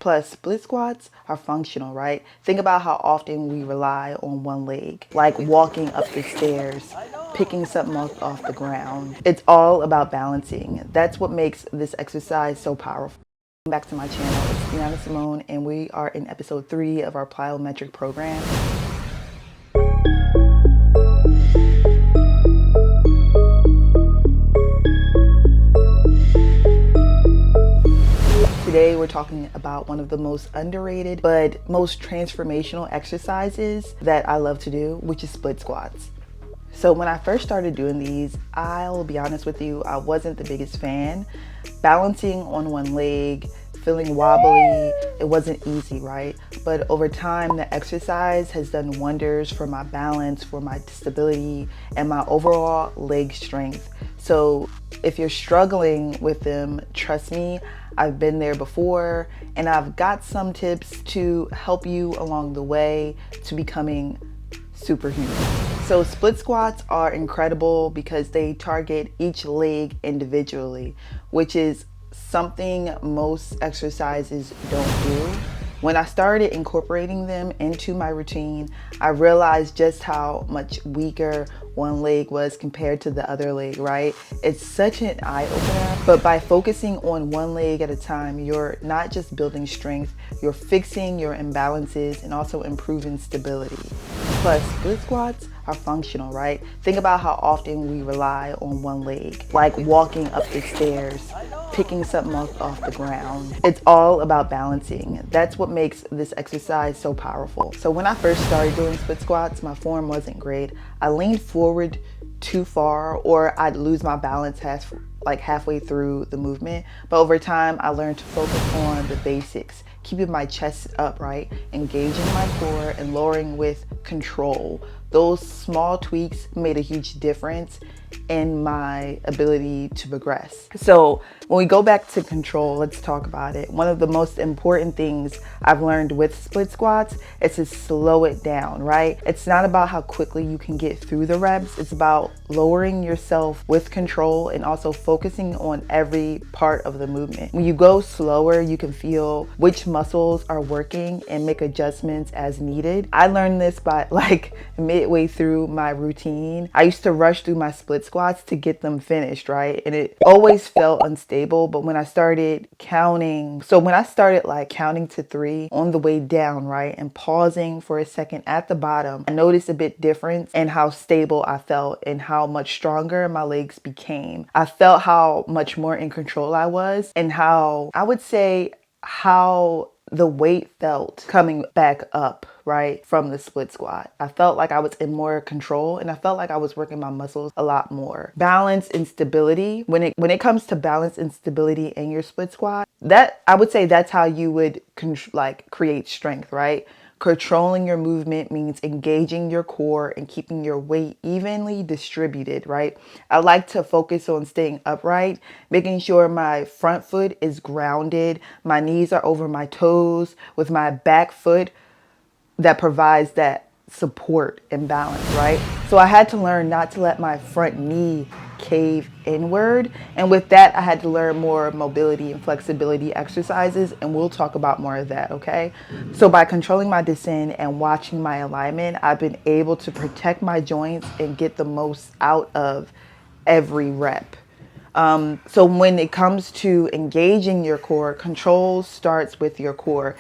Plus, split squats are functional, right? Think about how often we rely on one leg, like walking up the stairs, picking something off the ground. It's all about balancing. That's what makes this exercise so powerful. Welcome back to my channel. It's Deanna Simone, and we are in episode 3 of our plyometric program. Today we're talking about one of the most underrated but most transformational exercises that I love to do, which is split squats. So when I first started doing these, I'll be honest with you, I wasn't the biggest fan. Balancing on one leg, feeling wobbly, it wasn't easy, right? But over time, the exercise has done wonders for my balance, for my stability, and my overall leg strength. So if you're struggling with them, trust me, I've been there before, and I've got some tips to help you along the way to becoming superhuman. So split squats are incredible because they target each leg individually, which is something most exercises don't do. When I started incorporating them into my routine, I realized just how much weaker one leg was compared to the other leg, right? It's such an eye-opener. But by focusing on one leg at a time, you're not just building strength, you're fixing your imbalances and also improving stability. Plus, split squats are functional, right? Think about how often we rely on one leg, like walking up the stairs, picking something off the ground. It's all about balancing. That's what makes this exercise so powerful. So when I first started doing split squats, my form wasn't great. I leaned forward too far, or I'd lose my balance halfway through the movement. But over time, I learned to focus on the basics, keeping my chest upright, engaging my core, and lowering with control. Those small tweaks made a huge difference in my ability to progress. So when we go back to control, let's talk about it. One of the most important things I've learned with split squats is to slow it down, right? It's not about how quickly you can get through the reps. It's about lowering yourself with control and also focusing on every part of the movement. When you go slower, you can feel which muscles are working and make adjustments as needed. I learned this by midway through my routine. I used to rush through my split squats to get them finished, right? And it always felt unstable. But when I started counting, counting to 3 on the way down, right, and pausing for a second at the bottom, I noticed a bit difference in how stable I felt and how much stronger my legs became. I felt how much more in control I was, and how the weight felt coming back up, right, from the split squat. I felt like I was in more control, and I felt like I was working my muscles a lot more. Balance and stability. When it comes to balance and stability in your split squat, that I would say that's how you would create strength, right? Controlling your movement means engaging your core and keeping your weight evenly distributed, right? I like to focus on staying upright, making sure my front foot is grounded, my knees are over my toes, with my back foot that provides that support and balance, right? So I had to learn not to let my front knee cave inward. And with that, I had to learn more mobility and flexibility exercises, and we'll talk about more of that, okay? So by controlling my descent and watching my alignment, I've been able to protect my joints and get the most out of every rep. So when it comes to engaging your core, control starts with your core.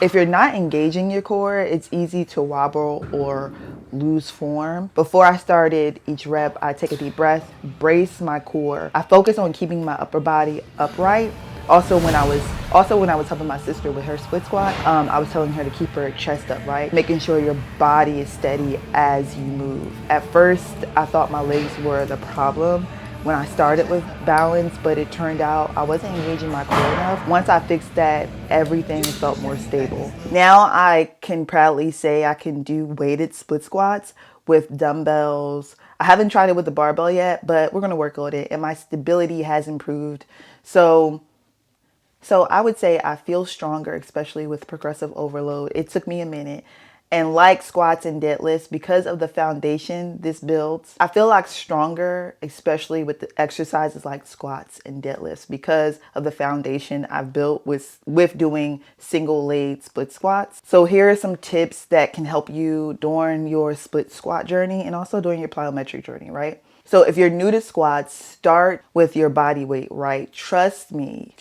If you're not engaging your core, it's easy to wobble or lose form. Before I started each rep, I take a deep breath, brace my core. I focus on keeping my upper body upright. Also, when I was helping my sister with her split squat, I was telling her to keep her chest up, right? Making sure your body is steady as you move. At first, I thought my legs were the problem when I started with balance, but it turned out I wasn't engaging my core enough. Once I fixed that, everything felt more stable. Now I can proudly say I can do weighted split squats with dumbbells. I haven't tried it with the barbell yet, but we're gonna work on it, and my stability has improved. So I would say I feel stronger, especially with progressive overload. It took me a minute, And like squats and deadlifts, because of the foundation this builds, I feel like stronger, especially with the exercises like squats and deadlifts, because of the foundation I've built with doing single leg split squats. So here are some tips that can help you during your split squat journey and also during your plyometric journey, right? So if you're new to squats, start with your body weight, right? Trust me,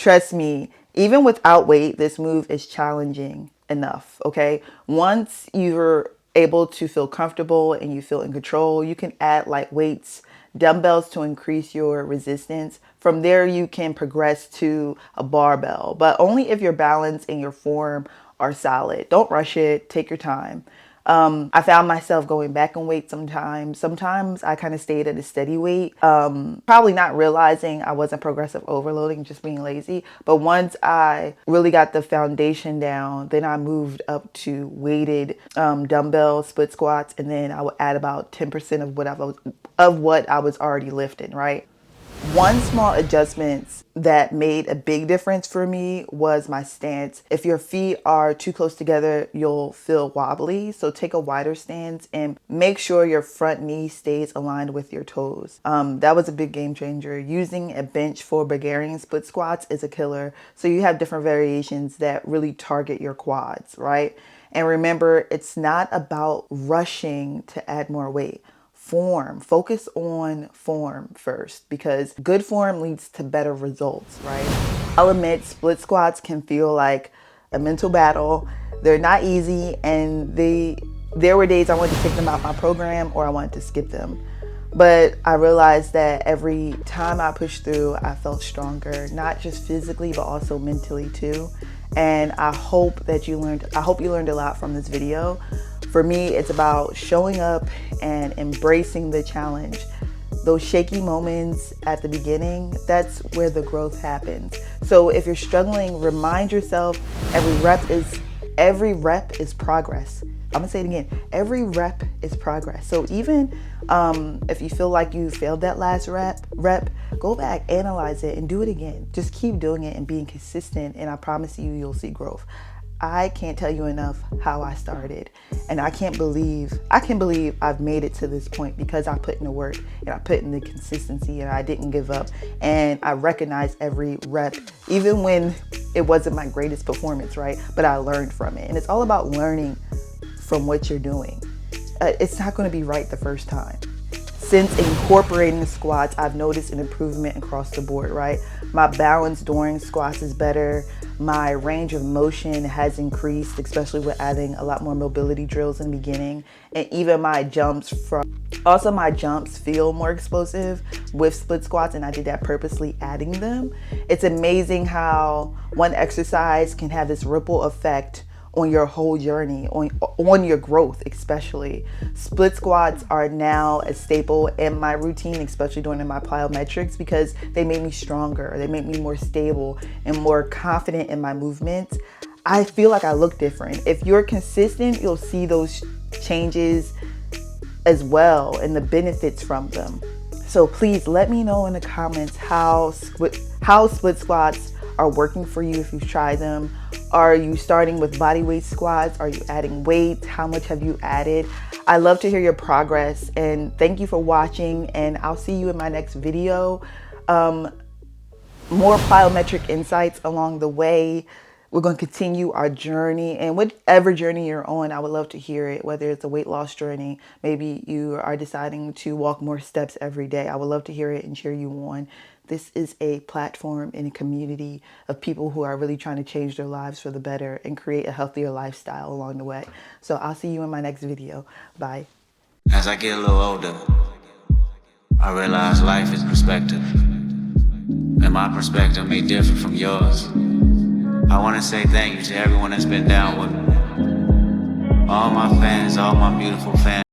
even without weight, this move is challenging enough, okay? Once you're able to feel comfortable and you feel in control, you can add light weights, dumbbells to increase your resistance. From there, you can progress to a barbell, but only if your balance and your form are solid. Don't rush it, take your time. I found myself going back in weight sometimes. Sometimes I kind of stayed at a steady weight, probably not realizing I wasn't progressive overloading, just being lazy. But once I really got the foundation down, then I moved up to weighted dumbbell split squats, and then I would add about 10% of what I was already lifting, right? One small adjustment that made a big difference for me was my stance. If your feet are too close together, you'll feel wobbly. So take a wider stance and make sure your front knee stays aligned with your toes. That was a big game changer. Using a bench for Bulgarian split squats is a killer. So you have different variations that really target your quads, right? And remember, it's not about rushing to add more weight. Focus on form first, because good form leads to better results, right? I'll admit, split squats can feel like a mental battle. They're not easy, and there were days I wanted to take them out my program or I wanted to skip them. But I realized that every time I pushed through, I felt stronger, not just physically, but also mentally too. And I hope you learned a lot from this video. For me, it's about showing up and embracing the challenge. Those shaky moments at the beginning, that's where the growth happens. So if you're struggling, remind yourself every rep is progress. I'm gonna say it again. Every rep is progress. So even if you feel like you failed that last rep, go back, analyze it, and do it again. Just keep doing it and being consistent, and I promise you, you'll see growth. I can't tell you enough how I started, and I can believe I've made it to this point because I put in the work and I put in the consistency and I didn't give up, and I recognized every rep, even when it wasn't my greatest performance, right? But I learned from it, and it's all about learning from what you're doing. It's not going to be right the first time. Since incorporating squats, I've noticed an improvement across the board, right? My balance during squats is better. My range of motion has increased, especially with adding a lot more mobility drills in the beginning. And even my jumps feel more explosive with split squats, and I did that purposely adding them. It's amazing how one exercise can have this ripple effect on your whole journey, on your growth especially. Split squats are now a staple in my routine, especially during my plyometrics, because they made me stronger. They made me more stable and more confident in my movements. I feel like I look different. If you're consistent, you'll see those changes as well and the benefits from them. So please let me know in the comments how split squats are working for you if you've tried them. Are you starting with body weight squats? Are you adding weight? How much have you added? I love to hear your progress, and thank you for watching, and I'll see you in my next video. More plyometric insights along the way. We're going to continue our journey, and whatever journey you're on, I would love to hear it, whether it's a weight loss journey, maybe you are deciding to walk more steps every day. I would love to hear it and cheer you on. This is a platform and a community of people who are really trying to change their lives for the better and create a healthier lifestyle along the way. So I'll see you in my next video. Bye. As I get a little older, I realize life is perspective, and my perspective may differ from yours. I want to say thank you to everyone that's been down with me. All my fans, all my beautiful fans.